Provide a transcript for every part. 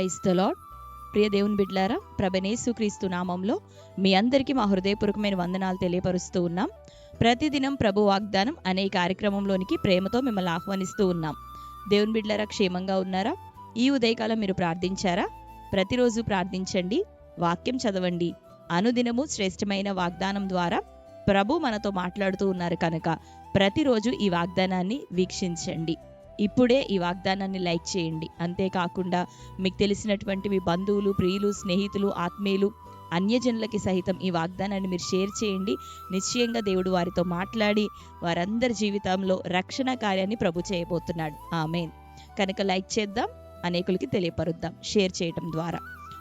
Praise the lord. ప్రియ దేవుని బిడ్డలారా, ప్రభునేసుక్రీస్తు నామంలో మీ అందరికీ మా హృదయపూర్వకమైన వందనాలు తెలియపరుస్తూ ఉన్నాం. ప్రతిదినం ప్రభు వాగ్దానం అనే కార్యక్రమంలోనికి ప్రేమతో మిమ్మల్ని ఆహ్వానిస్తూ ఉన్నాం. దేవుని బిడ్డలారా, క్షేమంగా ఉన్నారా? ఈ ఉదయకాలం మీరు ప్రార్థించారా? ప్రతిరోజు ప్రార్థించండి, వాక్యం చదవండి. అనుదినము శ్రేష్టమైన వాగ్దానం ద్వారా ప్రభు మనతో మాట్లాడుతూ ఉన్నారు కనుక ప్రతిరోజు ఈ వాగ్దానాన్ని వీక్షించండి. ఇప్పుడే ఈ వాగ్దానాన్ని లైక్ చేయండి. అంతేకాకుండా మీకు తెలిసినటువంటి మీ బంధువులు, ప్రియులు, స్నేహితులు, ఆత్మీయులు, అన్యజనులకి సహితం ఈ వాగ్దానాన్ని మీరు షేర్ చేయండి. నిశ్చయంగా దేవుడు వారితో మాట్లాడి వారందరి జీవితంలో రక్షణ కార్యాన్ని ప్రభు చేయబోతున్నాడు. ఆమేన్. కనుక లైక్ చేద్దాం, అనేకులకి తెలియపరుద్దాం షేర్ చేయటం ద్వారా.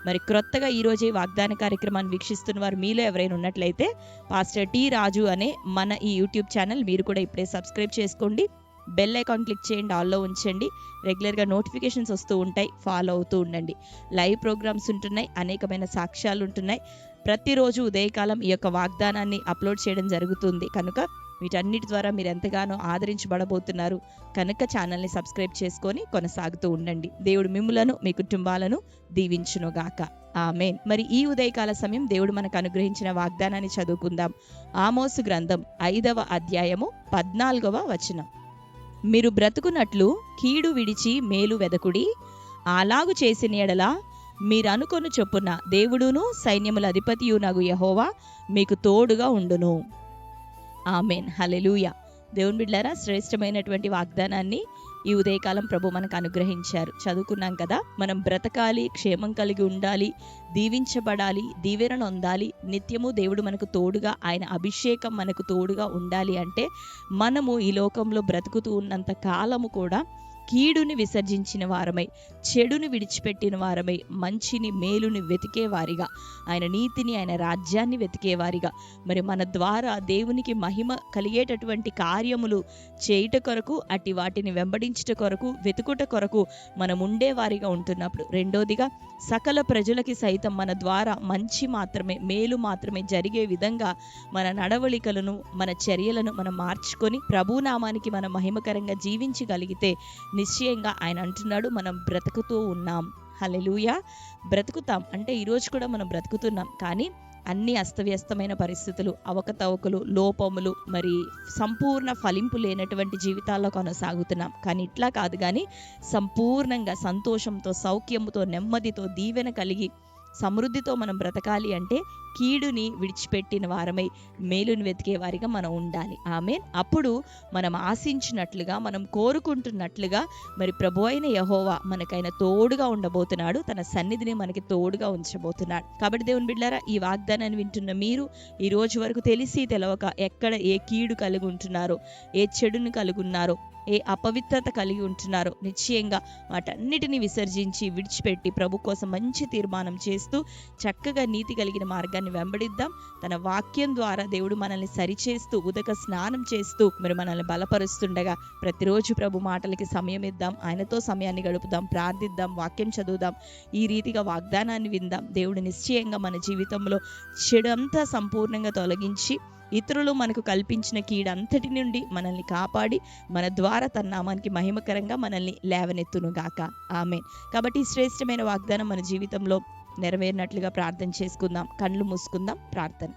మరి క్రొత్తగా ఈరోజే వాగ్దాన కార్యక్రమాన్ని వీక్షిస్తున్న వారు మీలో ఎవరైనా ఉన్నట్లయితే పాస్టర్ టి రాజు అనే మన ఈ యూట్యూబ్ ఛానల్ మీరు కూడా ఇప్పుడే సబ్స్క్రైబ్ చేసుకోండి. బెల్ ఐకాన్ క్లిక్ చేయండి, ఆల్లో ఉంచండి. రెగ్యులర్గా నోటిఫికేషన్స్ వస్తూ ఉంటాయి, ఫాలో అవుతూ ఉండండి. లైవ్ ప్రోగ్రామ్స్ ఉంటున్నాయి, అనేకమైన సాక్ష్యాలు ఉంటున్నాయి. ప్రతిరోజు ఉదయకాలం ఈ యొక్క వాగ్దానాన్ని అప్లోడ్ చేయడం జరుగుతుంది కనుక వీటన్నిటి ద్వారా మీరు ఎంతగానో ఆదరించబడబోతున్నారు. కనుక ఛానల్ని సబ్స్క్రైబ్ చేసుకొని కొనసాగుతూ ఉండండి. దేవుడు మిమ్ములను, మీ కుటుంబాలను దీవించునుగాక. ఆమేన్. మరి ఈ ఉదయకాల సమయం దేవుడు మనకు అనుగ్రహించిన వాగ్దానాన్ని చదువుకుందాం. ఆమోసు గ్రంథం 5వ అధ్యాయము 14వ వచనం. మీరు బ్రతుకున్నట్లు కీడు విడిచి మేలు వెదకుడి, అలాగు చేసిన ఎడల మీరనుకొను చొప్పున దేవుడును సైన్యముల అధిపతియునగు యెహోవా మీకు తోడుగా ఉండును. ఆమేన్. హల్లెలూయా. దేవుని బిడ్డలారా, శ్రేష్టమైనటువంటి వాగ్దానాన్ని ఈ ఉదయకాలం ప్రభు మనకు అనుగ్రహించారు. చదువుకున్నాం కదా, మనం బ్రతకాలి, క్షేమం కలిగి ఉండాలి, దీవించబడాలి, దీవెన పొందాలి, నిత్యము దేవుడు మనకు తోడుగా, ఆయన అభిషేకం మనకు తోడుగా ఉండాలి అంటే మనము ఈ లోకంలో బ్రతుకుతూ ఉన్నంత కాలము కూడా కీడుని విసర్జించిన వారమై, చెడుని విడిచిపెట్టిన వారమై, మంచిని, మేలుని వెతికేవారిగా, ఆయన నీతిని, ఆయన రాజ్యాన్ని వెతికేవారిగా, మరి మన ద్వారా దేవునికి మహిమ కలిగేటటువంటి కార్యములు చేయుట కొరకు, అట్టి వాటిని వెంబడించుట కొరకు, వెతుకుట కొరకు మనం ఉండేవారిగా ఉంటున్నప్పుడు, రెండోదిగా సకల ప్రజలకి సైతం మన ద్వారా మంచి మాత్రమే, మేలు మాత్రమే జరిగే విధంగా మన నడవళికలను, మన చర్యలను మనం మార్చుకొని ప్రభునామానికి మనం మహిమకరంగా జీవించగలిగితే నిశ్చయంగా ఆయన అంటున్నాడు, మనం బ్రతుకుతూ ఉన్నాం. హల్లెలూయా. బ్రతుకుతాం అంటే ఈరోజు కూడా మనం బ్రతుకుతున్నాం, కానీ అన్ని అస్తవ్యస్తమైన పరిస్థితులు, అవకతవకలు, లోపములు, మరి సంపూర్ణ ఫలింపు లేనటువంటి జీవితాల్లో కొనసాగుతున్నాం. కానీ ఇట్లా కాదు, కానీ సంపూర్ణంగా సంతోషంతో, సౌఖ్యంతో, నెమ్మదితో, దీవెన కలిగి సమృద్ధితో మనం బ్రతకాలి అంటే కీడుని విడిచిపెట్టిన వారమై మేలుని వెతికే వారిగా మనం ఉండాలి. ఆమేన్. అప్పుడు మనం ఆశించినట్లుగా, మనం కోరుకుంటున్నట్లుగా మరి ప్రభు అయిన యెహోవా మనకైనా తోడుగా ఉండబోతున్నాడు, తన సన్నిధిని మనకి తోడుగా ఉంచబోతున్నాడు. కాబట్టి దేవుని బిడ్డలారా, ఈ వాగ్దానాన్ని వింటున్న మీరు ఈ రోజు వరకు తెలిసి తెలవక ఎక్కడ ఏ కీడు కలిగి ఉంటున్నారో, ఏ చెడుని కలిగి ఉన్నారో, ఏ అపవిత్రత కలిగి ఉంటున్నారో, నిశ్చయంగా వాటన్నిటిని విసర్జించి విడిచిపెట్టి ప్రభు కోసం మంచి తీర్మానం చేస్తూ చక్కగా నీతి కలిగిన మార్గాన్ని వెంబడిద్దాం. తన వాక్యం ద్వారా దేవుడు మనల్ని సరిచేస్తూ, ఉదక స్నానం చేస్తూ మరి మనల్ని బలపరుస్తుండగా ప్రతిరోజు ప్రభు మాటలకి సమయం ఇద్దాం, ఆయనతో సమయాన్ని గడుపుదాం, ప్రార్థిద్దాం, వాక్యం చదువుదాం, ఈ రీతిగా వాగ్దానాన్ని విందాం. దేవుడు నిశ్చయంగా మన జీవితంలో చెడు అంతా సంపూర్ణంగా తొలగించి ఇతరులు మనకు కల్పించిన కీడంతటి నుండి మనల్ని కాపాడి మన ద్వారా తన నామానికి మహిమకరంగా మనల్ని లేవనెత్తునుగాక. ఆమేన్. కాబట్టి శ్రేష్టమైన వాగ్దానం మన జీవితంలో నెరవేరినట్లుగా ప్రార్థన చేసుకుందాం. కళ్ళు మూసుకుందాం. ప్రార్థన.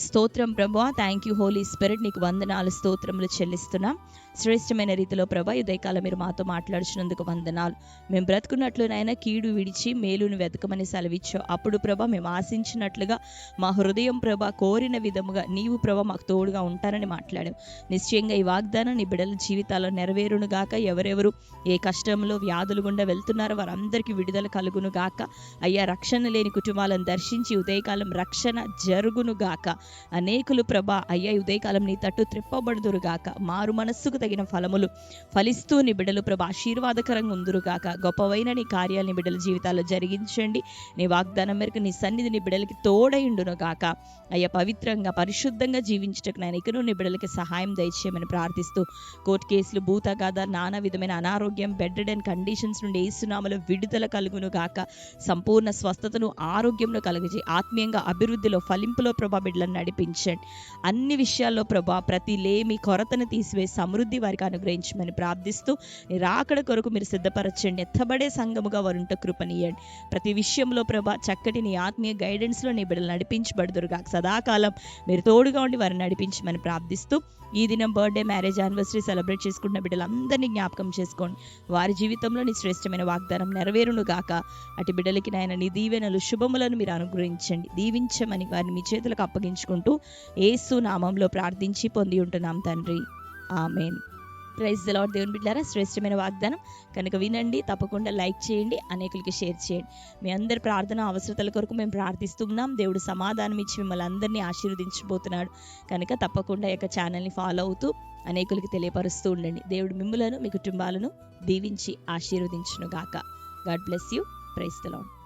స్తోత్రం ప్రభువా, థ్యాంక్ యూ హోలీ స్పిరిట్, నీకు వందనాలు, స్తోత్రములు చెల్లిస్తున్నాం. శ్రేష్టమైన రీతిలో ప్రభా ఉదయకాలం మీరు మాతో మాట్లాడుచున్నందుకు వందనాలు. మేము బ్రతుకున్నట్లు నాయన కీడు విడిచి మేలును వెతకమని సెలవిచ్చావు. అప్పుడు ప్రభా మేము ఆశించినట్లుగా మా హృదయం ప్రభా కోరిన విధముగా నీవు ప్రభా మాకు తోడుగా ఉంటానని మాట్లాడావు. నిశ్చయంగా ఈ వాగ్దానం నీ బిడ్డల జీవితాల్లో నెరవేరును గాక. ఎవరెవరు ఏ కష్టంలో, వ్యాధులు గుండా వెళ్తున్నారో వారందరికీ విడుదల కలుగును గాక. అయ్యా, రక్షణ లేని కుటుంబాలను దర్శించి ఉదయకాలం రక్షణ జరుగును గాక. అనేకులు ప్రభా అయ్యా ఉదయకాలం నీ తట్టు త్రిప్పబడుదురుగాక. మారు మనస్సుకు తగిన ఫలములు ఫలిస్తూ నీ బిడ్డలు ప్రభా ఆశీర్వాదకరంగా ఉందురుగాక. గొప్పవైన నీ కార్యాలని బిడ్డల జీవితాల్లో జరిగించండి. నీ వాగ్దానం మేరకు నీ సన్నిధి నీ బిడ్డలకి తోడైండును గాక. అయ్యా, పవిత్రంగా పరిశుద్ధంగా జీవించటకు నేను ఇకను నీ బిడ్డలకి సహాయం దయచేయమని ప్రార్థిస్తూ కోర్టు కేసులు, భూతగాథ, నానా విధమైన అనారోగ్యం, బెడ్ అండ్ కండిషన్స్ నుండి యేసునామములో విడుదల కలుగును గాక. సంపూర్ణ స్వస్థతను, ఆరోగ్యంలో కలుగజేయి. ఆత్మీయంగా అభివృద్ధిలో, ఫలింపులో ప్రభా బిడ్డలను నడిపించండి. అన్ని విషయాల్లో ప్రభా ప్రతి లేమి కొరతను తీసివేసి సమృద్ధి వారికి అనుగ్రహించమని ప్రార్థిస్తూ, నీ రాకడ కొరకు మీరు సిద్ధపరచండి. ఎత్తబడే సంఘముగా వారుంట కృపనీయండి. ప్రతి విషయంలో ప్రభా చక్కటి నీ ఆత్మీయ గైడెన్స్లో నీ బిడ్డలు నడిపించబడుదురుగా. సదాకాలం మీరు తోడుగా ఉండి వారిని నడిపించమని ప్రార్థిస్తూ, ఈ దినం బర్త్డే, మ్యారేజ్, యానివర్సరీ సెలబ్రేట్ చేసుకున్న బిడ్డలందరినీ జ్ఞాపకం చేసుకోండి. వారి జీవితంలో నీ శ్రేష్టమైన వాగ్దానం నెరవేరును గాక. అటు బిడ్డలకి నాయన నీ దీవెనలు, శుభములను మీరు అనుగ్రహించండి. దీవించమని వారిని మీ చేతులకు అప్పగించుకుంటూ యేసు నామంలో ప్రార్థించి పొంది ఉంటున్నాం తండ్రి. ఆమేన్. Praise the lord. దేవుని బిడ్డలారా, శ్రేష్టమైన వాగ్దానం కనుక వినండి. తప్పకుండా లైక్ చేయండి, అనేకులకి షేర్ చేయండి. మీ అందరి ప్రార్థన అవసరతల కొరకు మేము ప్రార్థిస్తున్నాం. దేవుడు సమాధానం ఇచ్చి మిమ్మల్ని అందరినీ ఆశీర్వదించబోతున్నాడు. కనుక తప్పకుండా ఈ యొక్క ఛానల్ని ఫాలో అవుతూ అనేకులకి తెలియపరుస్తూ ఉండండి. దేవుడు మిమ్ములను, మీ కుటుంబాలను దీవించి ఆశీర్వదించును గాక. God bless you. Praise the lord.